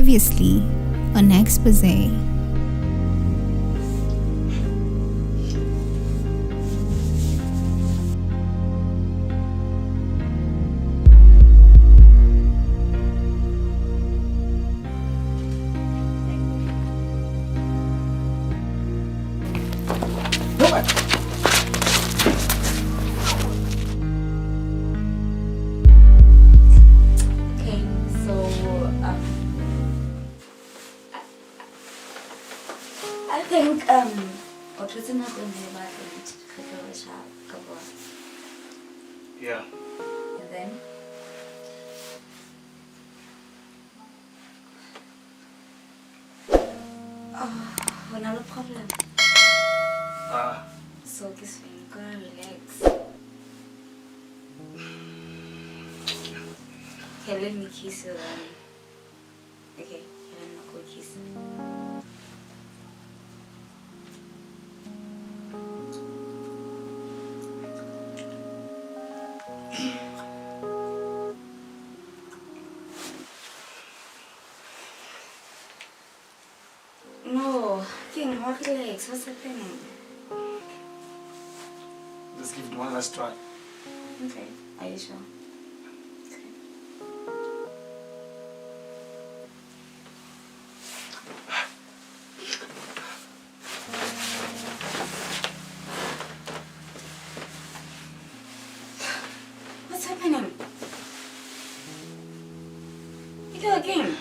Previously on Exposé. I think what was not going to be about Yeah. and then another problem. So this thing gonna relax. Okay, let me kiss you then. Okay, let me go kiss you. No, King, what relax? What's happening? Let's give it one last try. Okay, are you sure? Okay. What's happening? You go again?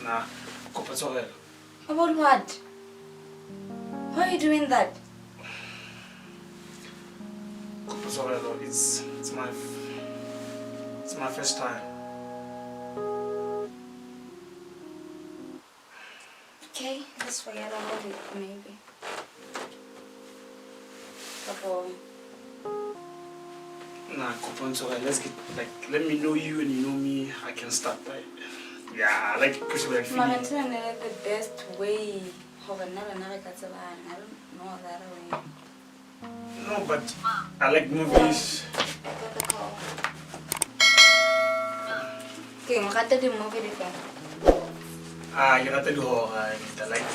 Nah, qokoe. About what? Why are you doing that? Qokoe, it's my first time. Okay, let's forget about it, maybe. Couple. Nah, qokoe, let's get let me know you and you know me. I can start yeah, because we're Mama, feeling. the best way. I don't know that way. No, but I like movies. I got the call. Okay, I got the movie. You got to do horror. I like.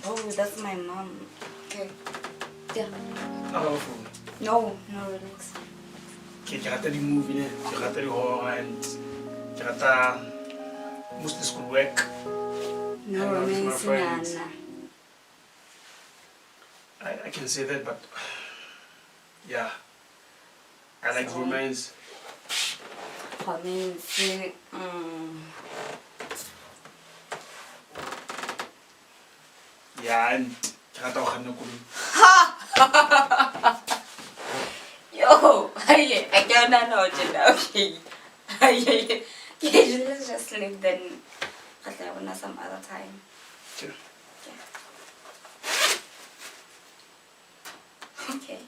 Oh, that's my mom. Okay. Yeah. Powerful. No, relax. Okay, you got to do movie. You got to do horror and you got to mostly school work. No romance, Nana. I can say that, but yeah, I like romance. Romance. Yeah, and I Yo, I can't know. Okay. Let's just leave then. Some other time. Sure. Okay.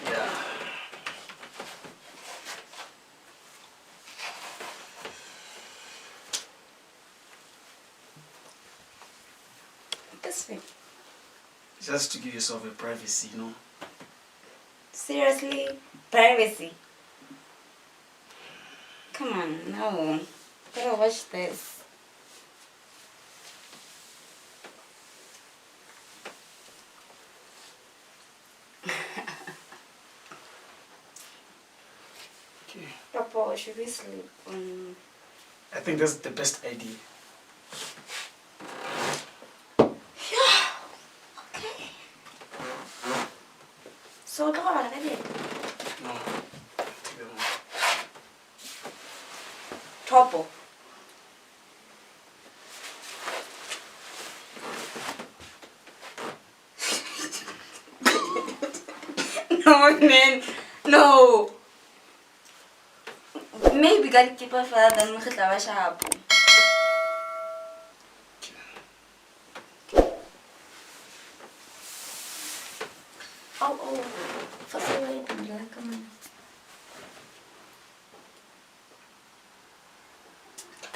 Yeah. This way. Just to give yourself a privacy, you know. Seriously? Privacy? Come on, no. Gotta watch this. Okay. Papa, should we sleep? I think that's the best idea. Okay. So, what about it? No. Take that one. Topo. No, man. No. Maybe gotta keep her further than Mkhitlawa Shabu. Oh. For so long, come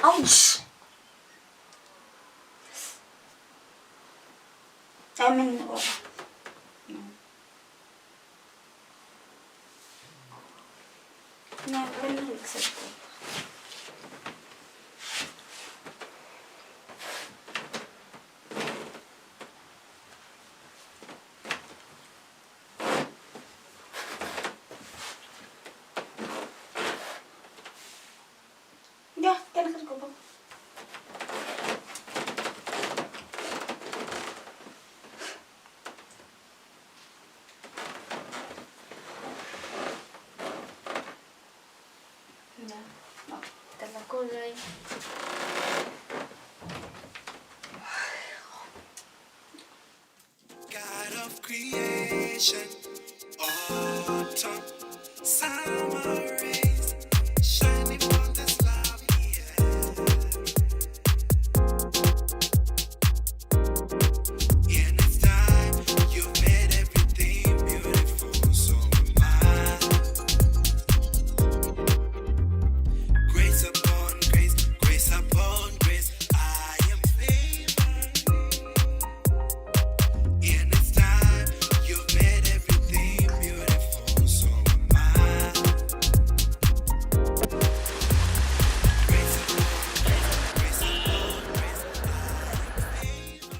on. Ouch! I'm in the water. No. No, I couldn't accept it. Yeah, can I go? No, te la cosa ahí. God of creation, autumn, summer rays, shining on this lovely earth. In its time, you've made everything beautiful, so am I. Grace upon grace, grace upon grace, I am favored. In its time, you've made everything beautiful, so am I. Grace upon grace, grace upon grace, I am favored.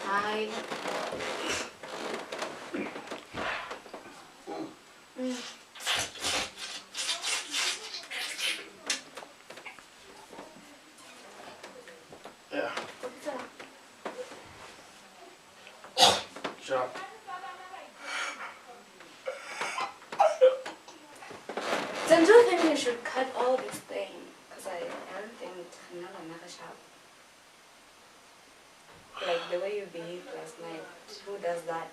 Hi. Yeah. Sure. Don't you think we should cut all this thing? Because I don't think I'm not another sharp. Like the way you behaved last night. Who does that?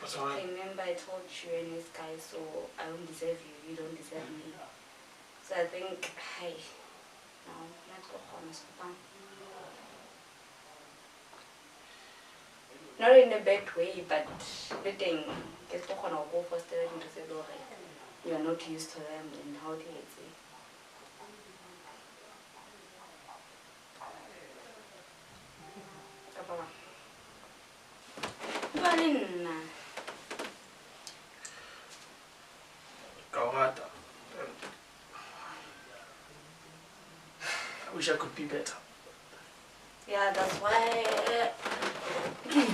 Remember I told you and this guy, so I don't deserve you, you don't deserve me. So I think, hey, no, let's go home. Not in a bad way, but the thing, get to go for staring to say, you are not used to them and how do you say? Kawata. I wish I could be better. Yeah, that's why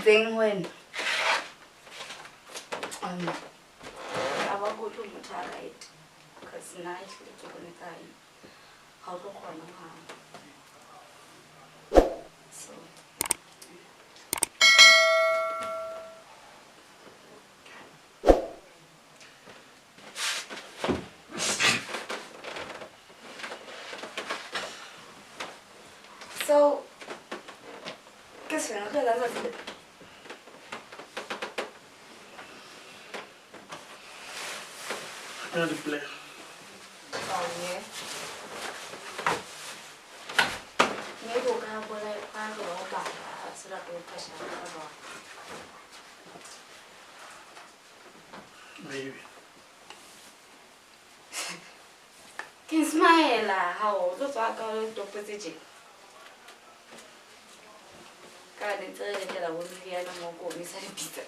thing when I will go to Muta, right? Because now it's going to time. How to call so. So, guess we're not going to Another play. oh, yeah. Maybe we'll go to se rate go phasha ka bona. Maybe. Ke smile ha o tlo tswa ka le topetse je. Ka ne tsere ke la bone ya na mo ko mi sa di pizza.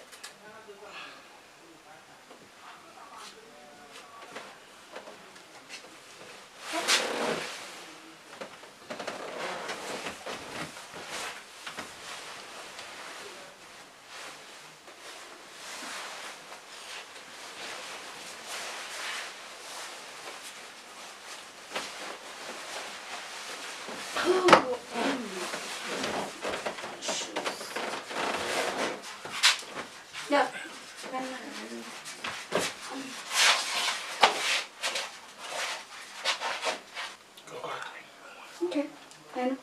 Yeah. Okay. I know.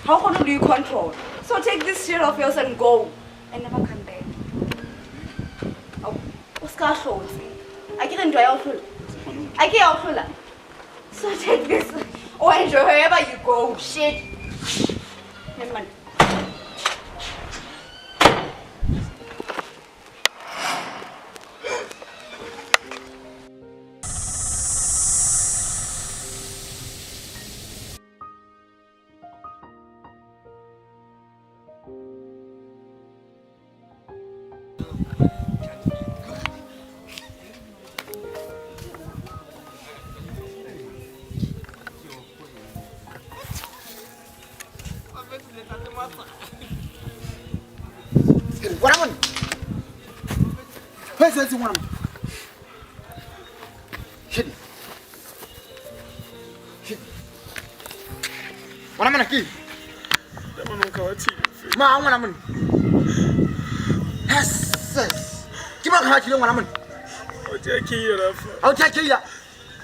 How can you control? So take this shit off yours and go. And never come back. Oh, what's got shorts? I get enjoy our food. I get our food. So take this. Oh, enjoy wherever you go. Shit. Man. What happened? Where's that one? Shit. What am I going to Ma, I want to Yes. Give me a heart, you don't want to I'll take you.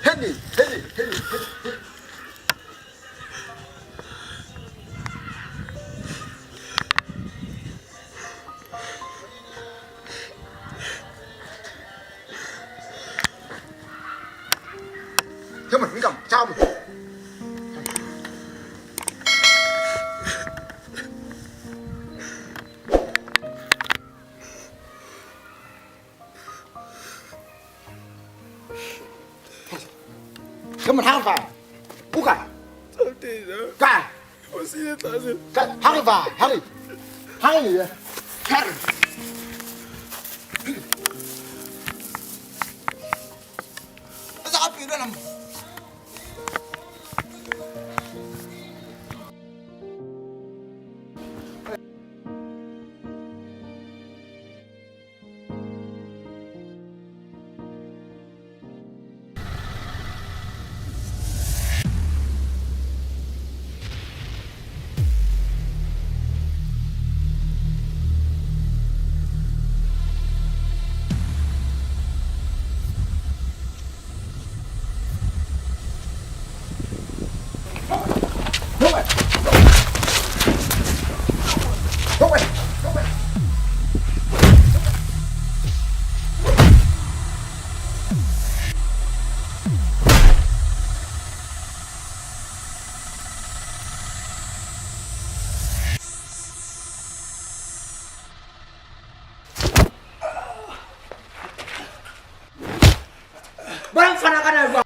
Henny. Come on, come. Ciao. Come on, hang on. Buka. Ka. Hang on, hurry. Hang on. Hurry. Apa itu nama? Barang fana kana gua.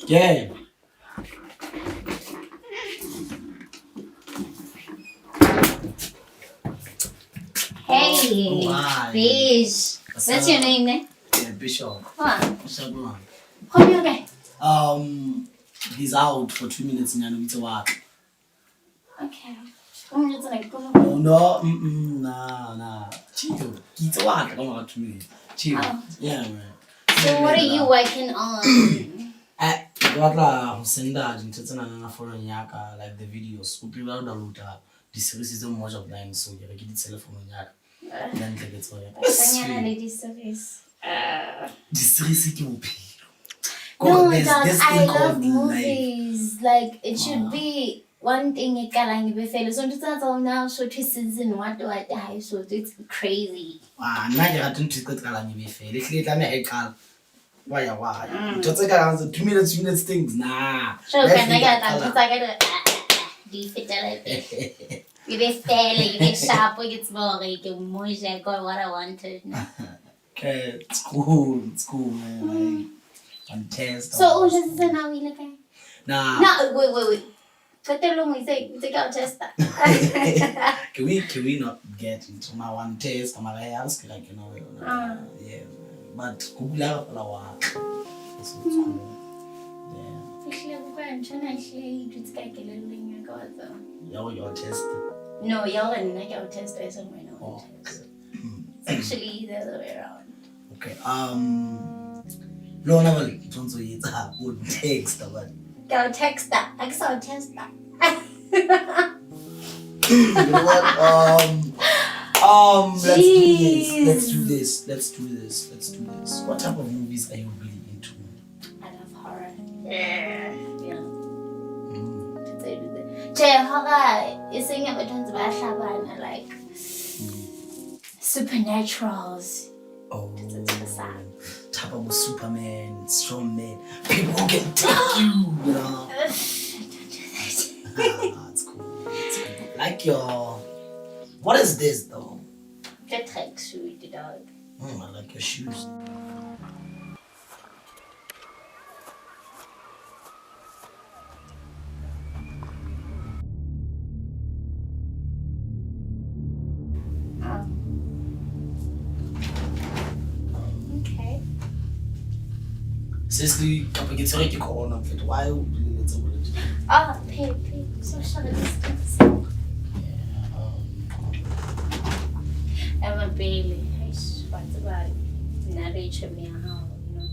Yeah. Hey, Why? Bish. What's your name, then? Yeah, Bishop. Come on. What's up, man? Come here, okay. He's out for 2 minutes and it's a walk. Okay. Come here, tonight. Come Oh, on. no, nah. Chill. It's a walk. Come on, 2 minutes. Chill. Oh. Yeah, man. So what are you working on? Senda na phone yaka like the videos o prepare download di series tse mo job line so ke di telephone yaka then ke tso ya Banyana lady service. di series ke bophelo. No, There's dog, this I thing love called life. movies. Like, it should be one thing you can Bophelo. So it's all now, so this season, what do I die? So it's crazy. Nna ke rata ntse ka la nyi befele hle tla me e kala why ntse ka la 2 minutes things nah So can I get that? Do you fit that? You be fair, you be sharp, it's more like you moja got what I wanted. okay it's cool man like on test So just now we look at. nah No, wait. What the long we say? We take out test. can we not get into my one test? I'm like, ask like yeah. but kubula pala it's cool. Yeah. Your test. No, y'all and I got test I somewhere now. Oh, It's actually the other way around. okay. No, never. Don't say it's a good text, but. Go text that. I saw test that. You know what? Let's do this. What type of movies are you really into? I love horror. Yeah. Horror is saying about tons of Ashabana like supernaturals. Oh, It's sad. type of Superman, strong man, people who can take you, you know. Don't do that. It's cool. Like your, what is this though? The tracksuit, the dog. I like your shoes. Okay. Seriously, kapag it's already corona, why would you let someone? Pay. Social distance. I'm a Bailey. I swear to God. Not reach me how, you know.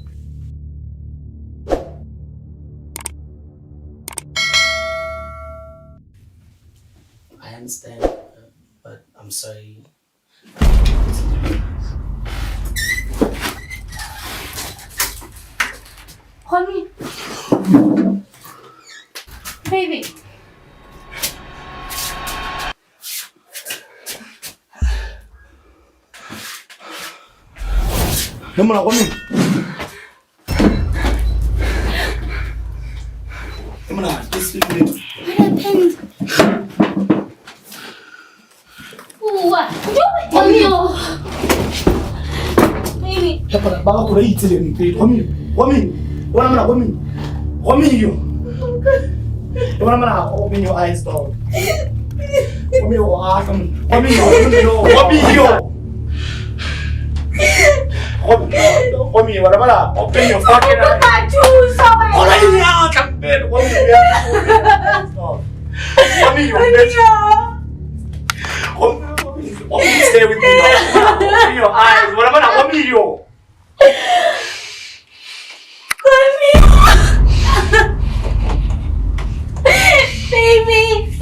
I understand, but I'm sorry. Homie. Baby. Come on, come on, just 15 minutes. What happened? What? Baby. Come on, baka ko eat it. Come here. Open your eyes, dog. Come here. Open your fucking eyes. Stay with me now. Open your eyes. Baby.